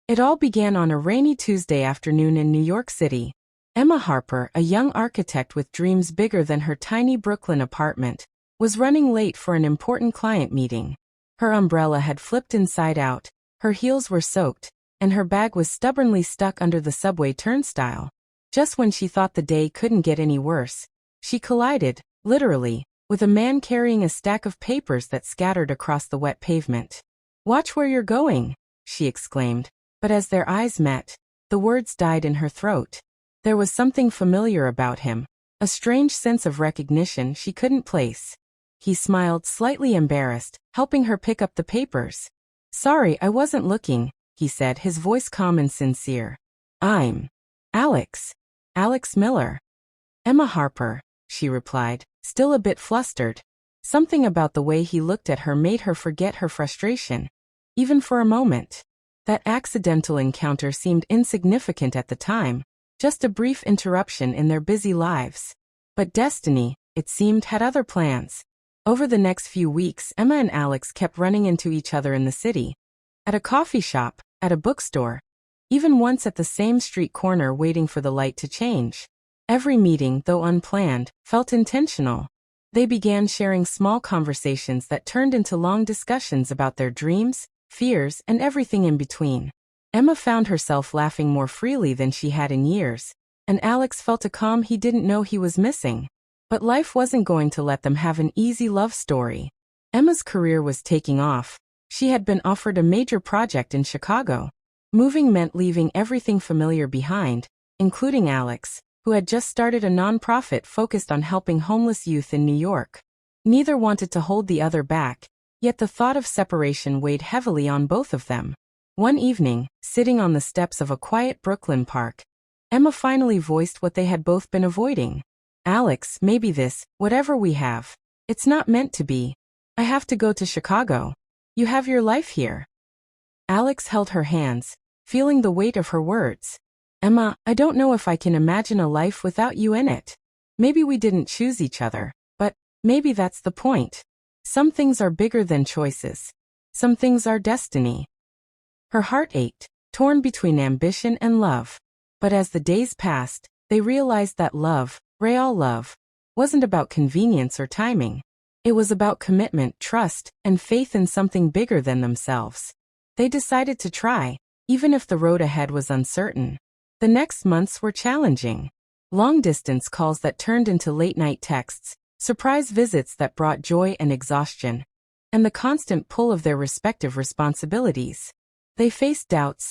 It all began on a rainy Tuesday afternoon in New York City. Emma Harper, a young architect with dreams bigger than her tiny Brooklyn apartment, was running late for an important client meeting. Her umbrella had flipped inside out, her heels were soaked, and her bag was stubbornly stuck under the subway turnstile. Just when she thought the day couldn't get any worse, she collided, literally, with a man carrying a stack of papers that scattered across the wet pavement. "Watch where you're going," she exclaimed, but as their eyes met, the words died in her throat. There was something familiar about him, a strange sense of recognition she couldn't place. He smiled, slightly embarrassed, helping her pick up the papers. "Sorry, I wasn't looking," he said, his voice calm and sincere. "I'm Alex Miller." "Emma Harper," she replied, still a bit flustered. Something about the way he looked at her made her forget her frustration. Even for a moment. That accidental encounter seemed insignificant at the time, just a brief interruption in their busy lives. But destiny, it seemed, had other plans. Over the next few weeks, Emma and Alex kept running into each other in the city. At a coffee shop, at a bookstore, even once at the same street corner waiting for the light to change. Every meeting, though unplanned, felt intentional. They began sharing small conversations that turned into long discussions about their dreams, fears, and everything in between. Emma found herself laughing more freely than she had in years, and Alex felt a calm he didn't know he was missing. But life wasn't going to let them have an easy love story. Emma's career was taking off. She had been offered a major project in Chicago. Moving meant leaving everything familiar behind, including Alex, who had just started a nonprofit focused on helping homeless youth in New York. Neither wanted to hold the other back, yet the thought of separation weighed heavily on both of them. One evening, sitting on the steps of a quiet Brooklyn park, Emma finally voiced what they had both been avoiding. "Alex, maybe this, whatever we have, it's not meant to be. I have to go to Chicago. You have your life here." Alex held her hands, feeling the weight of her words. "Emma, I don't know if I can imagine a life without you in it. Maybe we didn't choose each other, but maybe that's the point. Some things are bigger than choices. Some things are destiny." Her heart ached, torn between ambition and love. But as the days passed, they realized that love, real love, wasn't about convenience or timing. It was about commitment, trust, and faith in something bigger than themselves. They decided to try, even if the road ahead was uncertain. The next months were challenging. Long-distance calls that turned into late-night texts, surprise visits that brought joy and exhaustion, and the constant pull of their respective responsibilities. They faced doubts,